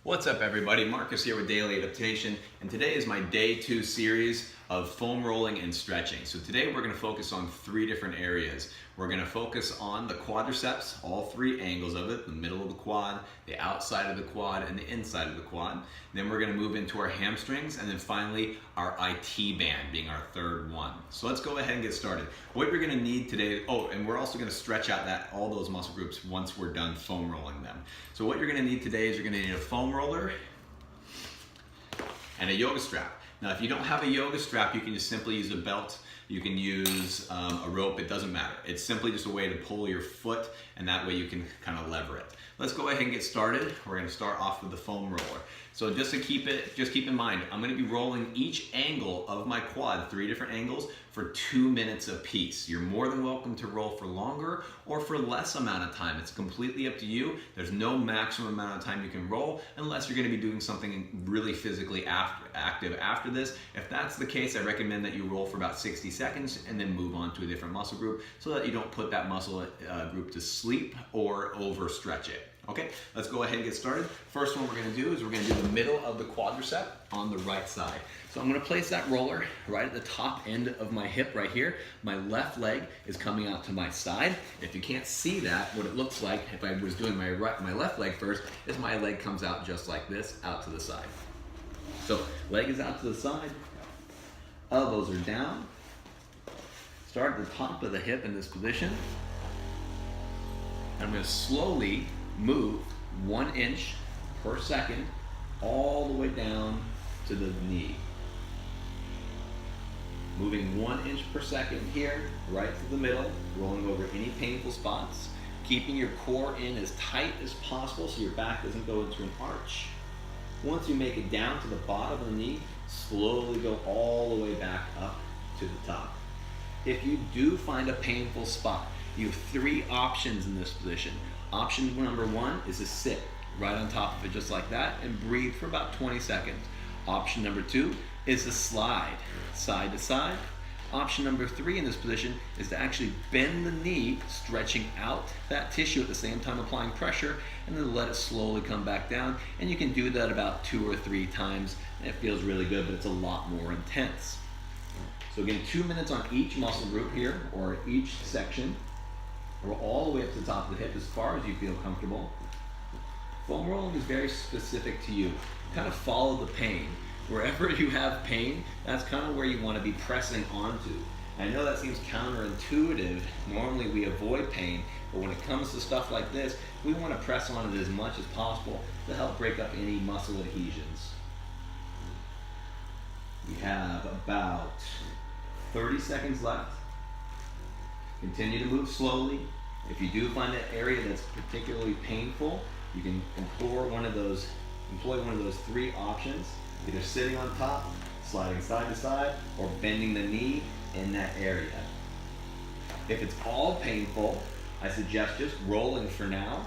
What's up everybody, Marcus here with Daily Adaptation, and today is my day 2 series of foam rolling and stretching. So today we're going to focus on 3 different areas. We're going to focus on the quadriceps, all 3 angles of it, the middle of the quad, the outside of the quad, and the inside of the quad. Then we're going to move into our hamstrings, and then finally our IT band being our 3rd one. So let's go ahead and get started. What you're going to need today, and we're also going to stretch out all those muscle groups once we're done foam rolling them. So what you're going to need today is you're going to need a foam roller and a yoga strap. Now, if you don't have a yoga strap, you can just simply use a belt. You can use a rope, it doesn't matter. It's simply just a way to pull your foot, and that way you can kind of lever it. Let's go ahead and get started. We're gonna start off with the foam roller. So just keep in mind, I'm gonna be rolling each angle of my quad, 3 different angles, for 2 minutes apiece. You're more than welcome to roll for longer or for less amount of time. It's completely up to you. There's no maximum amount of time you can roll unless you're gonna be doing something really physically active after this. If that's the case, I recommend that you roll for about 60 seconds and then move on to a different muscle group so that you don't put that muscle group to sleep or overstretch it. Okay, let's go ahead and get started. First one we're gonna do is we're gonna do the middle of the quadricep on the right side. So I'm gonna place that roller right at the top end of my hip right here. My left leg is coming out to my side. If you can't see that, what it looks like if I was doing my left leg first is my leg comes out just like this, out to the side. So leg is out to the side, elbows are down. Start at the top of the hip in this position. I'm gonna slowly move 1 inch per second all the way down to the knee. Moving 1 inch per second here, right to the middle, rolling over any painful spots, keeping your core in as tight as possible so your back doesn't go into an arch. Once you make it down to the bottom of the knee, slowly go all the way back up to the top. If you do find a painful spot, you have 3 options in this position. Option number 1 is to sit right on top of it just like that and breathe for about 20 seconds. Option number 2 is to slide side to side. Option number 3 in this position is to actually bend the knee, stretching out that tissue at the same time applying pressure, and then let it slowly come back down. And you can do that about 2 or 3 times. And it feels really good, but it's a lot more intense. So again, 2 minutes on each muscle group here, or each section. Roll all the way up to the top of the hip as far as you feel comfortable. Foam rolling is very specific to you. Kind of follow the pain. Wherever you have pain, that's kind of where you want to be pressing onto. And I know that seems counterintuitive. Normally we avoid pain, but when it comes to stuff like this, we want to press on it as much as possible to help break up any muscle adhesions. We have about 30 seconds left. Continue to move slowly. If you do find an area that's particularly painful, you can employ one of those 3 options, either sitting on top, sliding side to side, or bending the knee in that area. If it's all painful, I suggest just rolling for now.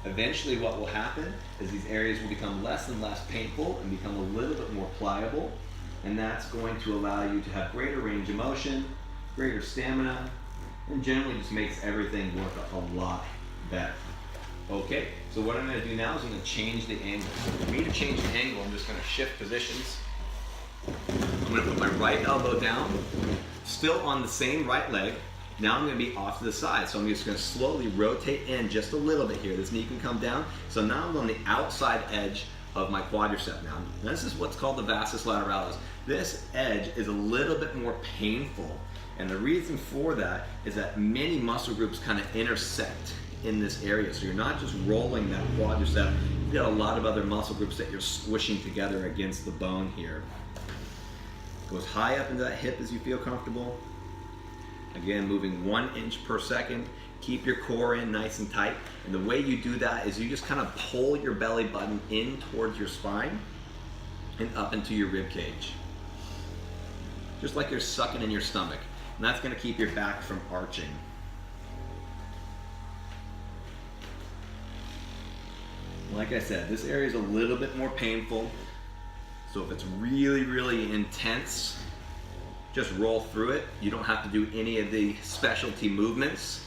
Eventually what will happen is these areas will become less and less painful and become a little bit more pliable, and that's going to allow you to have greater range of motion, greater stamina, and generally just makes everything work a lot better. Okay, so what I'm gonna do now is I'm gonna change the angle. So for me to change the angle, I'm just gonna shift positions. I'm gonna put my right elbow down, still on the same right leg. Now I'm gonna be off to the side, so I'm just gonna slowly rotate in just a little bit here. This knee can come down. So now I'm on the outside edge of my quadricep now. This is what's called the vastus lateralis. This edge is a little bit more painful. And the reason for that is that many muscle groups kind of intersect in this area. So you're not just rolling that quadricep, you've got a lot of other muscle groups that you're squishing together against the bone here. Go as high up into that hip as you feel comfortable. Again, moving 1 inch per second. Keep your core in nice and tight. And the way you do that is you just kind of pull your belly button in towards your spine and up into your rib cage. Just like you're sucking in your stomach. And that's going to keep your back from arching. Like I said, this area is a little bit more painful. So if it's really, really intense, just roll through it. You don't have to do any of the specialty movements.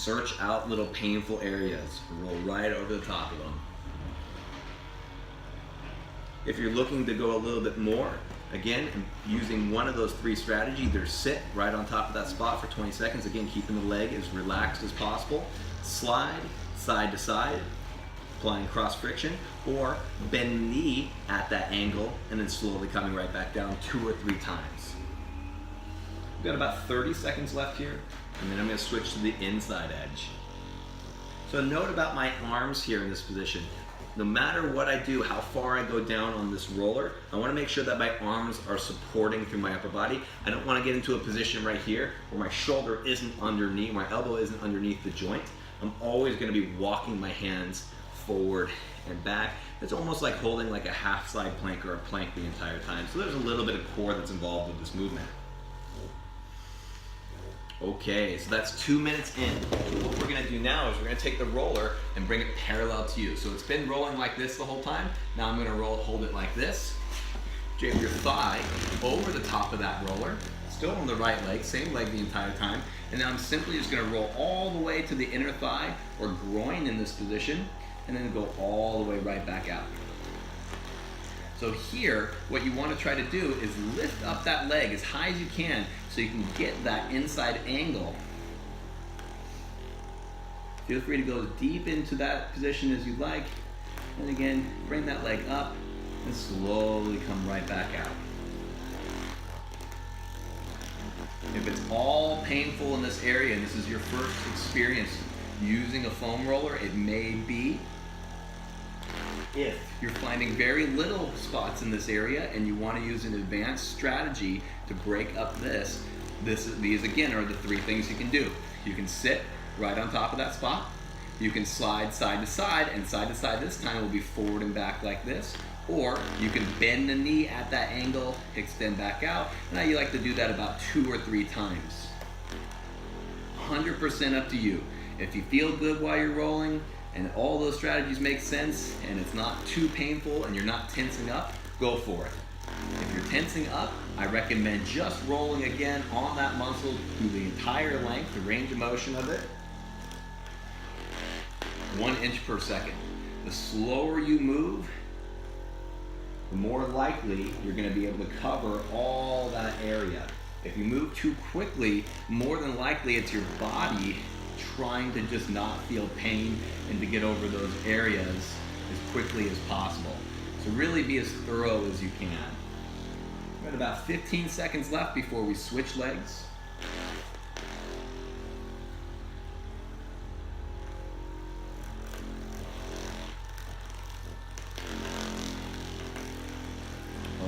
search out little painful areas, roll right over the top of them. If you're looking to go a little bit more, again, using one of those 3 strategies, either sit right on top of that spot for 20 seconds, again, keeping the leg as relaxed as possible, slide side to side, applying cross friction, or bend the knee at that angle and then slowly coming right back down 2 or 3 times. We've got about 30 seconds left here, and then I'm going to switch to the inside edge. So a note about my arms here in this position. No matter what I do, how far I go down on this roller, I want to make sure that my arms are supporting through my upper body. I don't want to get into a position right here where my shoulder isn't underneath, my elbow isn't underneath the joint. I'm always going to be walking my hands forward and back. It's almost like holding like a half side plank or a plank the entire time. So there's a little bit of core that's involved with this movement. Okay, so that's 2 minutes in. What we're gonna do now is we're gonna take the roller and bring it parallel to you. So it's been rolling like this the whole time. Now I'm gonna hold it like this. Drape your thigh over the top of that roller, still on the right leg, same leg the entire time. And now I'm simply just gonna roll all the way to the inner thigh or groin in this position, and then go all the way right back out. So here, what you want to try to do is lift up that leg as high as you can so you can get that inside angle. Feel free to go as deep into that position as you like. And again, bring that leg up and slowly come right back out. If it's all painful in this area and this is your first experience using a foam roller, it may be. If you're finding very little spots in this area and you want to use an advanced strategy to break up these again are the 3 things you can do. You can sit right on top of that spot. You can slide side to side, and side to side this time will be forward and back like this. Or you can bend the knee at that angle, extend back out. Now you like to do that about 2 or 3 times. 100% up to you. If you feel good while you're rolling, and all those strategies make sense, and it's not too painful, and you're not tensing up, go for it. If you're tensing up, I recommend just rolling again on that muscle through the entire length, the range of motion of it, 1 inch per second. The slower you move, the more likely you're going to be able to cover all that area. If you move too quickly, more than likely it's your body trying to just not feel pain and to get over those areas as quickly as possible. So really be as thorough as you can. We've got about 15 seconds left before we switch legs.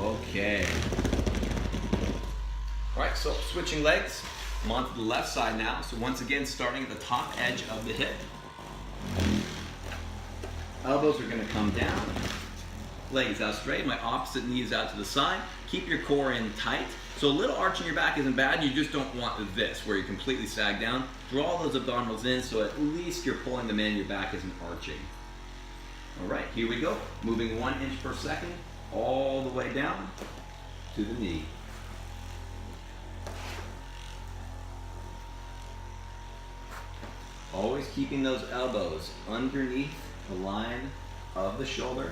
Okay. All right, so switching legs. I'm on to the left side now. So once again, starting at the top edge of the hip. Elbows are gonna come down. Legs out straight. My opposite knee is out to the side. Keep your core in tight. So a little arch in your back isn't bad. You just don't want this, where you completely sag down. Draw those abdominals in so at least you're pulling them in, your back isn't arching. All right, here we go. Moving 1 inch per second, all the way down to the knee. Always keeping those elbows underneath the line of the shoulder,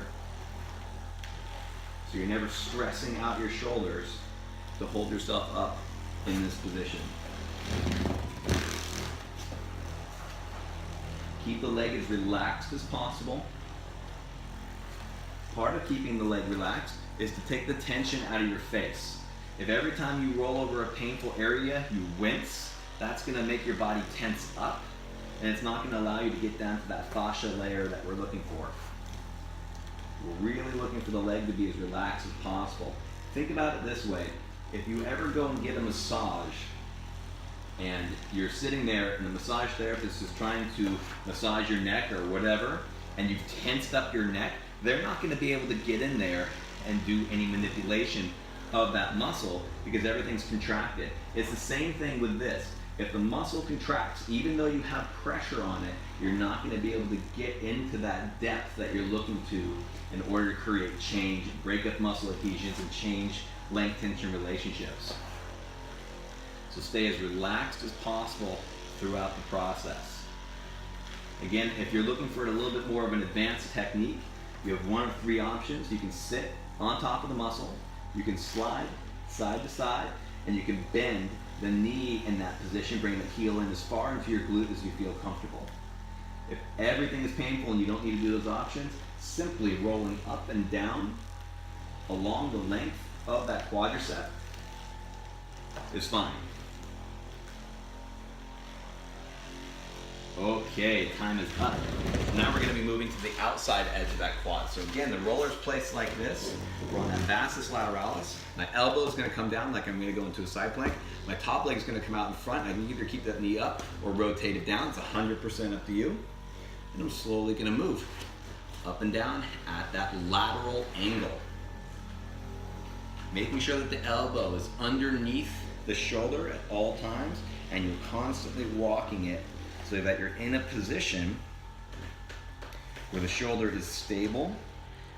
so you're never stressing out your shoulders to hold yourself up in this position. Keep the leg as relaxed as possible. Part of keeping the leg relaxed is to take the tension out of your face. If every time you roll over a painful area you wince, that's going to make your body tense up, and it's not going to allow you to get down to that fascia layer that we're looking for. We're really looking for the leg to be as relaxed as possible. Think about it this way. If you ever go and get a massage and you're sitting there and the massage therapist is trying to massage your neck or whatever, and you've tensed up your neck, they're not going to be able to get in there and do any manipulation of that muscle because everything's contracted. It's the same thing with this. If the muscle contracts, even though you have pressure on it, you're not going to be able to get into that depth that you're looking to in order to create change, break up muscle adhesions, and change length-tension relationships. So stay as relaxed as possible throughout the process. Again, if you're looking for a little bit more of an advanced technique, you have one of three options. You can sit on top of the muscle, you can slide side to side, and you can bend the knee in that position, bring the heel in as far into your glute as you feel comfortable. If everything is painful and you don't need to do those options, simply rolling up and down along the length of that quadricep is fine. Okay, time is up. Now we're going to be moving to the outside edge of that quad. So again, the roller's placed like this. We're on that vastus lateralis. My elbow is going to come down like I'm going to go into a side plank. My top leg is going to come out in front. I can either keep that knee up or rotate it down. It's 100% up to you. And I'm slowly going to move up and down at that lateral angle. Making sure that the elbow is underneath the shoulder at all times, and you're constantly walking it so that you're in a position where the shoulder is stable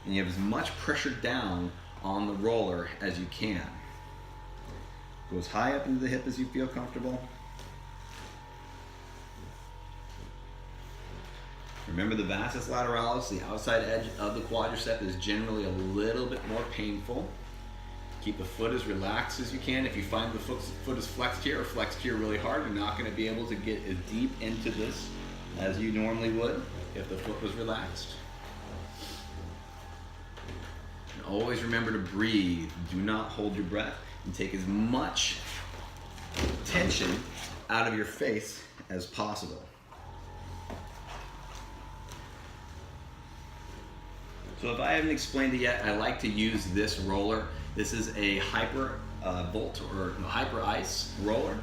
and you have as much pressure down on the roller as you can. Go as high up into the hip as you feel comfortable. Remember, the vastus lateralis, the outside edge of the quadricep, is generally a little bit more painful. Keep the foot as relaxed as you can. If you find the foot is flexed here or flexed here really hard, you're not going to be able to get as deep into this as you normally would if the foot was relaxed. And always remember to breathe. Do not hold your breath, and take as much tension out of your face as possible. So if I haven't explained it yet, I like to use this roller. This is a hyper ice roller.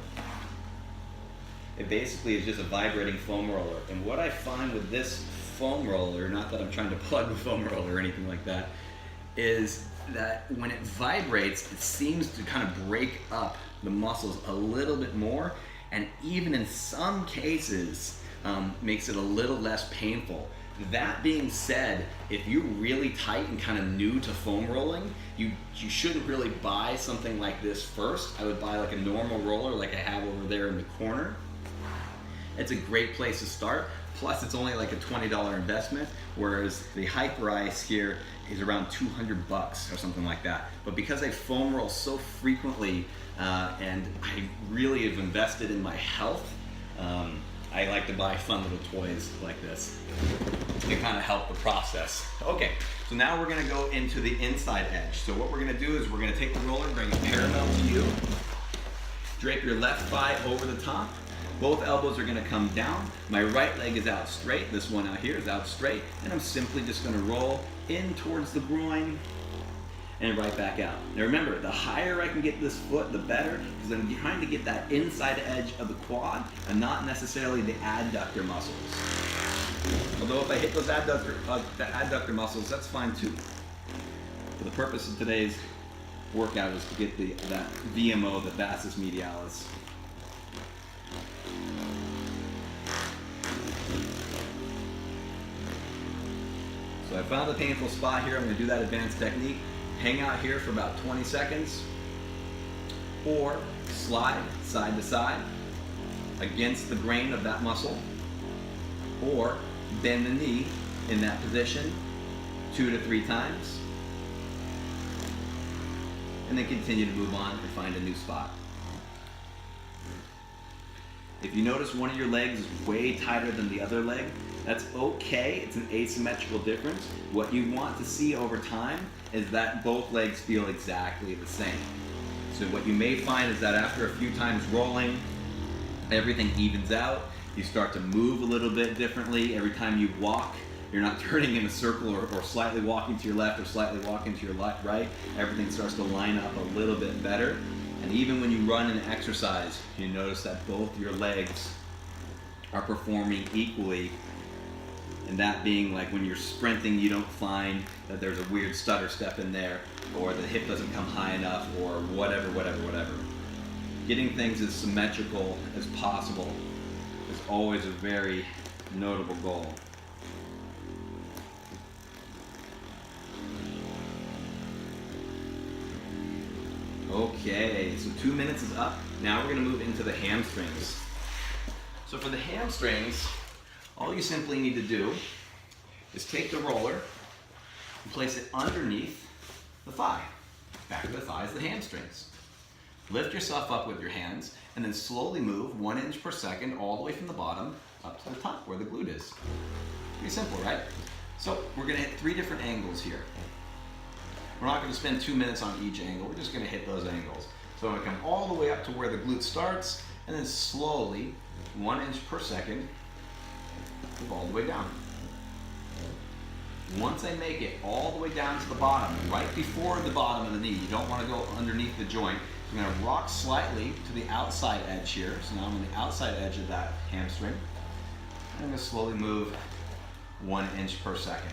It basically is just a vibrating foam roller. And what I find with this foam roller, not that I'm trying to plug the foam roller or anything like that, is that when it vibrates, it seems to kind of break up the muscles a little bit more, and even in some cases makes it a little less painful. That being said, if you're really tight and kind of new to foam rolling, you shouldn't really buy something like this first. I would buy like a normal roller like I have over there in the corner. It's a great place to start. Plus, it's only like a $20 investment, whereas the Hyper Ice here is around $200 or something like that. But because I foam roll so frequently and I really have invested in my health, I like to buy fun little toys like this to kind of help the process. Okay, so now we're gonna go into the inside edge. So what we're gonna do is we're gonna take the roller, bring it parallel to you, drape your left thigh over the top. Both elbows are gonna come down. My right leg is out straight. This one out here is out straight. And I'm simply just gonna roll in towards the groin and right back out. Now remember, the higher I can get this foot, the better, because I'm trying to get that inside edge of the quad and not necessarily the adductor muscles. Although if I hit those adductor muscles, that's fine too. For the purpose of today's workout is to get that VMO, the vastus medialis. So I found a painful spot here. I'm going to do that advanced technique. Hang out here for about 20 seconds, or slide side to side against the grain of that muscle, or bend the knee in that position 2 to 3 times, and then continue to move on and find a new spot. If you notice one of your legs is way tighter than the other leg, that's okay. It's an asymmetrical difference. What you want to see over time is that both legs feel exactly the same. So what you may find is that after a few times rolling, everything evens out. You start to move a little bit differently. Every time you walk, you're not turning in a circle or slightly walking to your left or slightly walking to your right. Everything starts to line up a little bit better. And even when you run and exercise, you notice that both your legs are performing equally. And that being like when you're sprinting, you don't find that there's a weird stutter step in there, or the hip doesn't come high enough, or whatever. Getting things as symmetrical as possible is always a very notable goal. Okay, so 2 minutes is up. Now we're gonna move into the hamstrings. So for the hamstrings, All you simply need to do is take the roller and place it underneath the thigh. Back of the thigh is the hamstrings. Lift yourself up with your hands and then slowly move 1 inch per second all the way from the bottom up to the top where the glute is. Pretty simple, right? So we're gonna hit 3 different angles here. We're not gonna spend 2 minutes on each angle, we're just gonna hit those angles. So I'm gonna come all the way up to where the glute starts and then slowly, 1 inch per second, move all the way down. Once I make it all the way down to the bottom, right before the bottom of the knee, you don't want to go underneath the joint. So I'm going to rock slightly to the outside edge here. So now I'm on the outside edge of that hamstring. I'm going to slowly move 1 inch per second.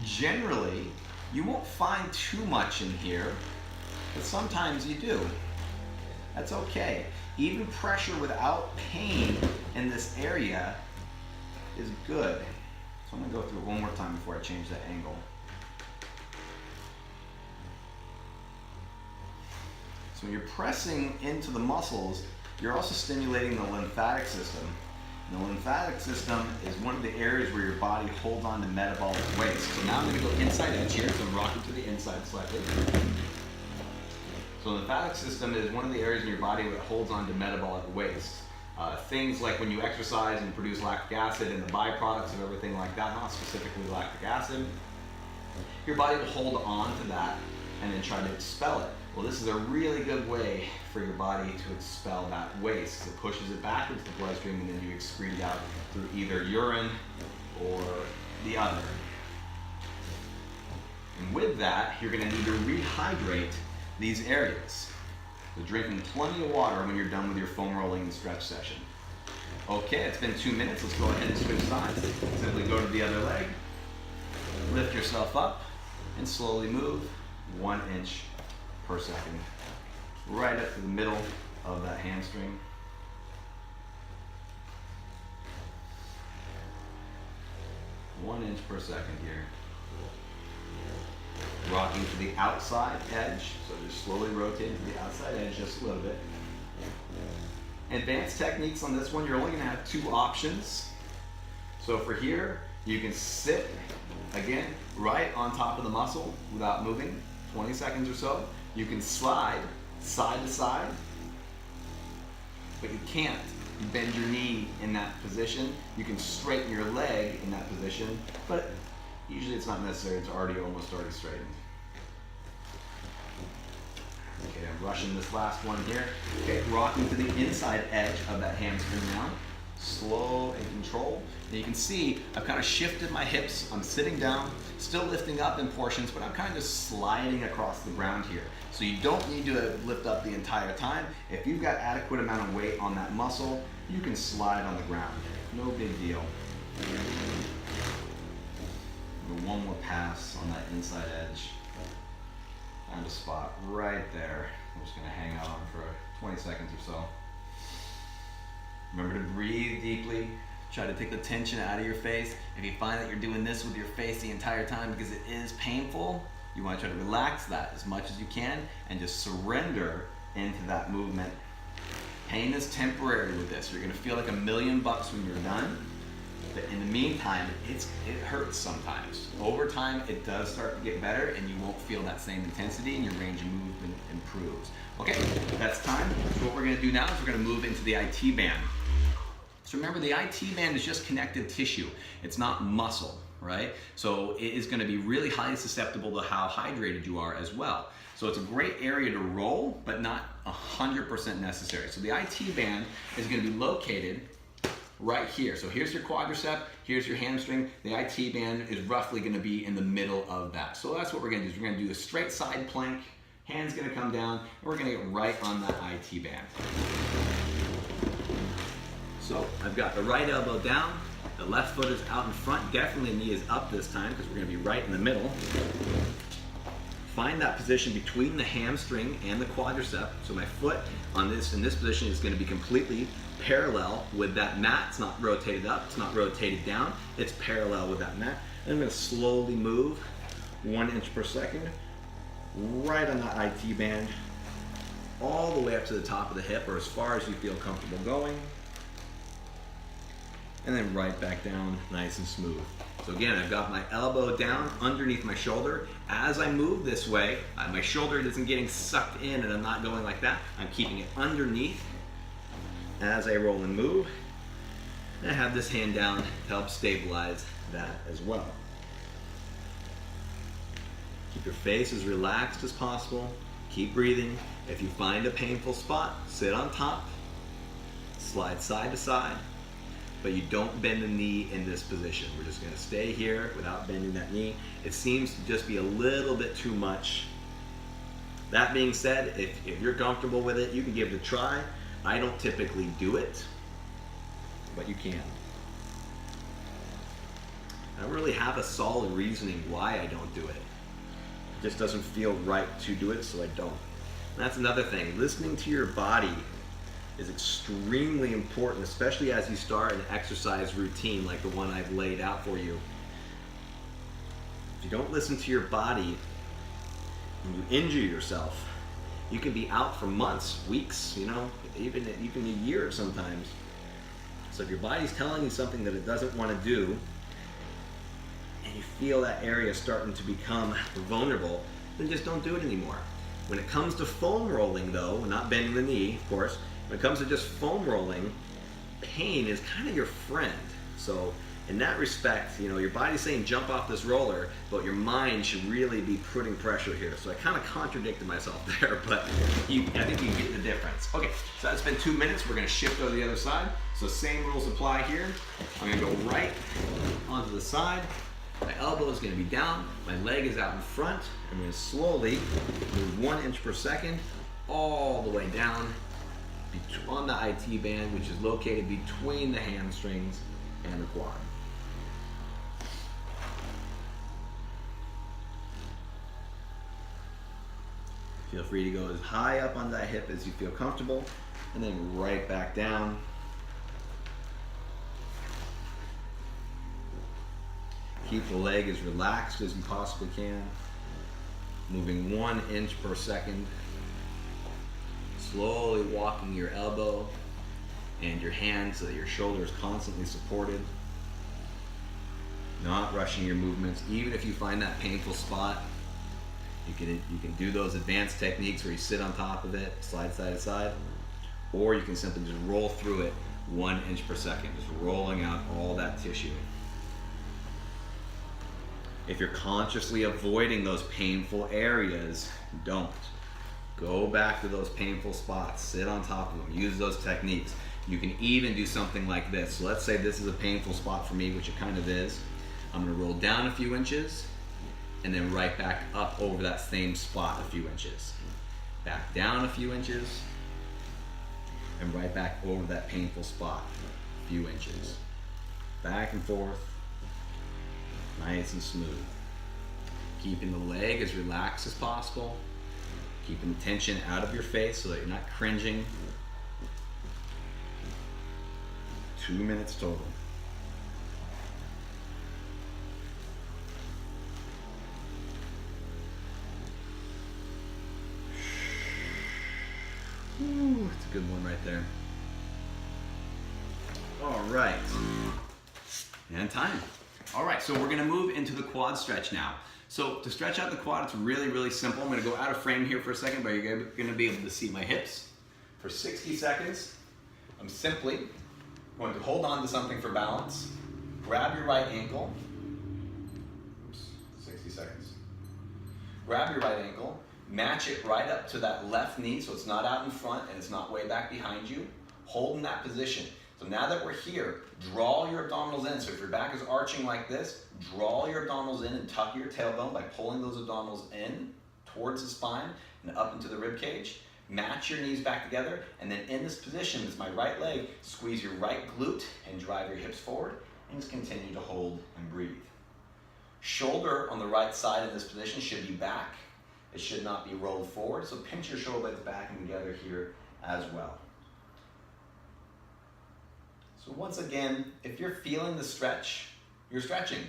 Generally, you won't find too much in here, but sometimes you do. That's okay. Even pressure without pain in this area is good. So I'm going to go through it one more time before I change that angle. So when you're pressing into the muscles, you're also stimulating the lymphatic system. And the lymphatic system is one of the areas where your body holds on to metabolic waste. So now I'm going to go inside edge here, so I'm rocking to the inside slightly. So the lymphatic system is one of the areas in your body that holds on to metabolic waste. Things like when you exercise and produce lactic acid and the byproducts of everything like that, not specifically lactic acid, your body will hold on to that and then try to expel it. Well, this is a really good way for your body to expel that waste. It pushes it back into the bloodstream and then you excrete it out through either urine or the other. And with that, you're going to need to rehydrate these areas. So drinking plenty of water when you're done with your foam rolling and stretch session. Okay, it's been 2 minutes. Let's go ahead and switch sides. Simply go to the other leg, lift yourself up, and slowly move 1 inch per second. Right up to the middle of that hamstring. One inch per second here. Rocking to the outside edge, so just slowly rotate to the outside edge just a little bit. Advanced techniques on this one, you're only going to have 2 options. So for here, you can sit, again, right on top of the muscle without moving, 20 seconds or so. You can slide side to side, but you can't. You bend your knee in that position. You can straighten your leg in that position, but usually it's not necessary, it's almost already straightened. Okay, I'm rushing this last one here. Okay, rocking to the inside edge of that hamstring now. Slow and controlled. And you can see I've kind of shifted my hips. I'm sitting down, still lifting up in portions, but I'm kind of just sliding across the ground here. So you don't need to lift up the entire time. If you've got adequate amount of weight on that muscle, you can slide on the ground. No big deal. One more pass on that inside edge. Find a spot right there. I'm just going to hang out on for 20 seconds or so. Remember to breathe deeply. Try to take the tension out of your face. If you find that you're doing this with your face the entire time because it is painful, you want to try to relax that as much as you can and just surrender into that movement. Pain is temporary with this. You're going to feel like $1 million when you're done. But in the meantime, it hurts sometimes. Over time, it does start to get better and you won't feel that same intensity and your range of movement improves. Okay, that's time. So what we're gonna do now is we're gonna move into the IT band. So remember, the IT band is just connective tissue. It's not muscle, right? So it is gonna be really highly susceptible to how hydrated you are as well. So it's a great area to roll, but not 100% necessary. So the IT band is gonna be located right here. So here's your quadricep, here's your hamstring. The IT band is roughly going to be in the middle of that. So that's what we're going to do. Is we're going to do a straight side plank, hands going to come down, and we're going to get right on that IT band. So I've got the right elbow down, the left foot is out in front, definitely the knee is up this time because we're going to be right in the middle. Find that position between the hamstring and the quadricep. So my foot in this position is going to be completely parallel with that mat. It's not rotated up, it's not rotated down, it's parallel with that mat. And I'm going to slowly move 1 inch per second right on that IT band all the way up to the top of the hip or as far as you feel comfortable going. and then right back down, nice and smooth. So again, I've got my elbow down underneath my shoulder. As I move this way, my shoulder isn't getting sucked in and I'm not going like that. I'm keeping it underneath as I roll and move. And I have this hand down to help stabilize that as well. Keep your face as relaxed as possible. Keep breathing. If you find a painful spot, sit on top, slide side to side, but you don't bend the knee in this position. We're just gonna stay here without bending that knee. It seems to just be a little bit too much. That being said, if you're comfortable with it, you can give it a try. I don't typically do it, but you can. I don't really have a solid reasoning why I don't do it. It just doesn't feel right to do it, so I don't. And that's another thing. Listening to your body is extremely important, especially as you start an exercise routine like the one I've laid out for you. If you don't listen to your body and you injure yourself, you can be out for months, weeks, even a year sometimes. So if your body's telling you something that it doesn't want to do, and you feel that area starting to become vulnerable, then just don't do it anymore. When it comes to foam rolling though, not bending the knee, of course, when it comes to just foam rolling, pain is kind of your friend. So in that respect, your body's saying jump off this roller, but your mind should really be putting pressure here. So I kind of contradicted myself there, but I think you get the difference. Okay, so that's been 2 minutes. We're gonna shift over to the other side. So same rules apply here. I'm gonna go right onto the side. My elbow is gonna be down. My leg is out in front. I'm gonna slowly move 1 inch per second all the way down on the IT band, which is located between the hamstrings and the quad. Feel free to go as high up on that hip as you feel comfortable, and then right back down. Keep the leg as relaxed as you possibly can, moving 1 inch per second. Slowly walking your elbow and your hand so that your shoulder is constantly supported. Not rushing your movements. Even if you find that painful spot, you can do those advanced techniques where you sit on top of it, slide side to side, or you can simply just roll through it 1 inch per second, just rolling out all that tissue. If you're consciously avoiding those painful areas, don't. Go back to those painful spots, sit on top of them, use those techniques. You can even do something like this. So let's say this is a painful spot for me, which it kind of is. I'm gonna roll down a few inches and then right back up over that same spot a few inches. Back down a few inches and right back over that painful spot a few inches. Back and forth, nice and smooth. Keeping the leg as relaxed as possible. Keeping the tension out of your face so that you're not cringing. 2 minutes total. Ooh, that's a good one right there. All right. And time. All right, so we're gonna move into the quad stretch now. So to stretch out the quad, it's really, really simple. I'm gonna go out of frame here for a second, but you're gonna be able to see my hips. For 60 seconds, I'm simply going to hold on to something for balance, grab your right ankle, 60 seconds. Grab your right ankle, match it right up to that left knee so it's not out in front and it's not way back behind you. Hold in that position. So now that we're here, draw your abdominals in. So if your back is arching like this, draw your abdominals in and tuck your tailbone by pulling those abdominals in towards the spine and up into the rib cage. Match your knees back together, and then in this position, with my right leg, squeeze your right glute and drive your hips forward, and just continue to hold and breathe. Shoulder on the right side in this position should be back. It should not be rolled forward, so pinch your shoulder blades back and together here as well. So once again, if you're feeling the stretch, you're stretching.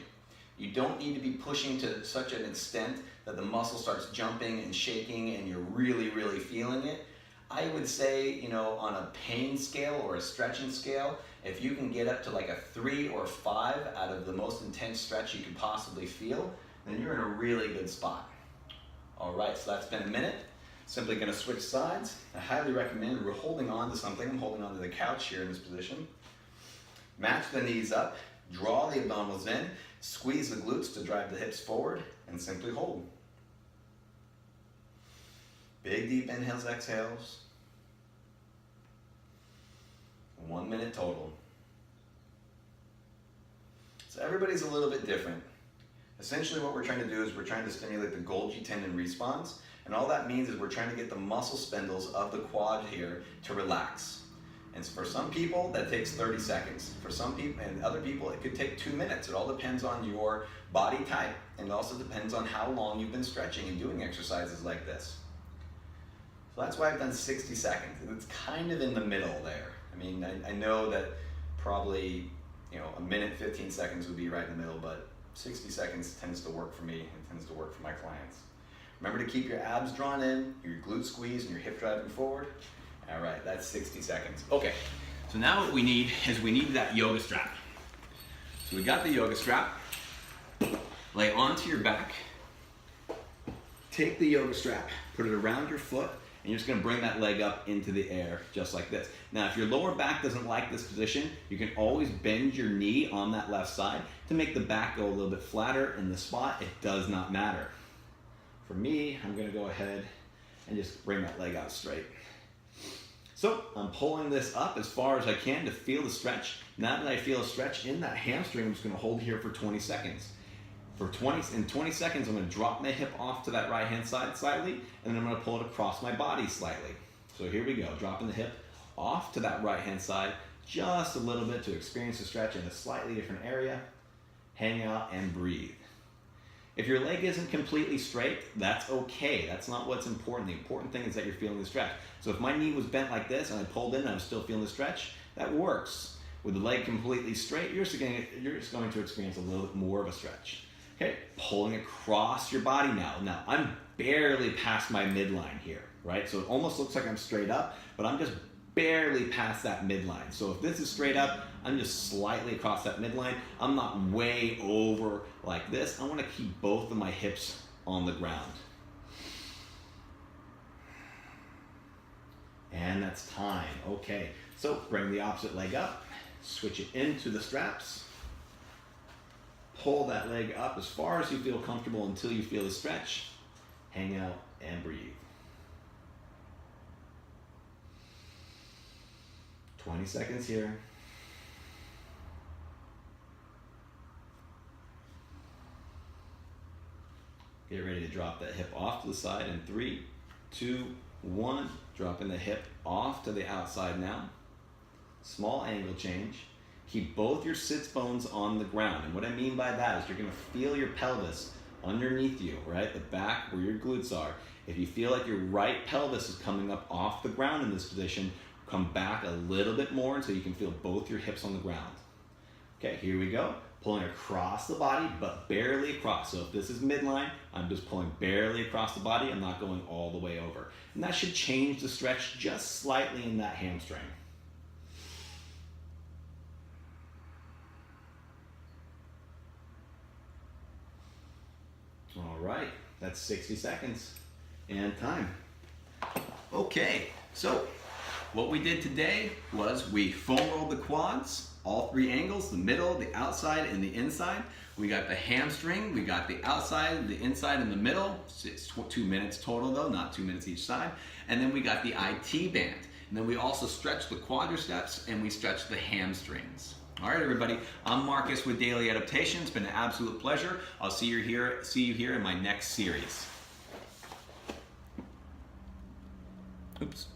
You don't need to be pushing to such an extent that the muscle starts jumping and shaking and you're really, really feeling it. I would say, on a pain scale or a stretching scale, If you can get up to like a 3 or 5 out of the most intense stretch you can possibly feel, then you're in a really good spot. All right, so that's been a minute. Simply gonna switch sides. I highly recommend we're holding on to something. I'm holding on to the couch here in this position. Match the knees up, draw the abdominals in, squeeze the glutes to drive the hips forward, and simply hold. Big deep inhales, exhales. 1 minute total. So everybody's a little bit different. Essentially what we're trying to do is we're trying to stimulate the Golgi tendon response, and all that means is we're trying to get the muscle spindles of the quad here to relax. And for some people that takes 30 seconds. For some people and other people it could take 2 minutes. It all depends on your body type, and it also depends on how long you've been stretching and doing exercises like this. So that's why I've done 60 seconds. It's kind of in the middle there. I mean, I know that probably, a minute, 15 seconds would be right in the middle, but 60 seconds tends to work for me and tends to work for my clients. Remember to keep your abs drawn in, your glutes squeezed, and your hip driving forward. All right, that's 60 seconds. Okay, so now what we need is that yoga strap. So we got the yoga strap. Lay onto your back. Take the yoga strap, put it around your foot, and you're just gonna bring that leg up into the air, just like this. Now, if your lower back doesn't like this position, you can always bend your knee on that left side to make the back go a little bit flatter in the spot. It does not matter. For me, I'm gonna go ahead and just bring that leg out straight. So I'm pulling this up as far as I can to feel the stretch. Now that I feel a stretch in that hamstring, I'm just gonna hold here for 20 seconds. In 20 seconds, I'm gonna drop my hip off to that right hand side slightly, and then I'm gonna pull it across my body slightly. So here we go, dropping the hip off to that right hand side, just a little bit to experience the stretch in a slightly different area. Hang out and breathe. If your leg isn't completely straight, that's okay. That's not what's important. The important thing is that you're feeling the stretch. So if my knee was bent like this and I pulled in and I'm still feeling the stretch, that works. With the leg completely straight, you're just going to experience a little bit more of a stretch. Okay, pulling across your body now. Now, I'm barely past my midline here, right? So it almost looks like I'm straight up, but I'm just barely past that midline. So if this is straight up, I'm just slightly across that midline. I'm not way over like this. I want to keep both of my hips on the ground. And that's time. Okay, so bring the opposite leg up, switch it into the straps. Pull that leg up as far as you feel comfortable until you feel the stretch. Hang out and breathe. 20 seconds here. Get ready to drop that hip off to the side in 3, 2, 1. Dropping the hip off to the outside now. Small angle change. Keep both your sits bones on the ground. And what I mean by that is you're gonna feel your pelvis underneath you, right? The back where your glutes are. If you feel like your right pelvis is coming up off the ground in this position, come back a little bit more until you can feel both your hips on the ground. Okay, here we go. Pulling across the body, but barely across. So if this is midline, I'm just pulling barely across the body. I'm not going all the way over. And that should change the stretch just slightly in that hamstring. All right, that's 60 seconds and time. Okay, so what we did today was we foam rolled the quads, all 3 angles, the middle, the outside, and the inside. We got the hamstring, we got the outside, the inside, and the middle. It's 2 minutes total though, not 2 minutes each side. And then we got the IT band. And then we also stretched the quadriceps and we stretched the hamstrings. All right, everybody, I'm Marcus with Daily Adaptation. It's been an absolute pleasure. I'll see you here in my next series. Oops.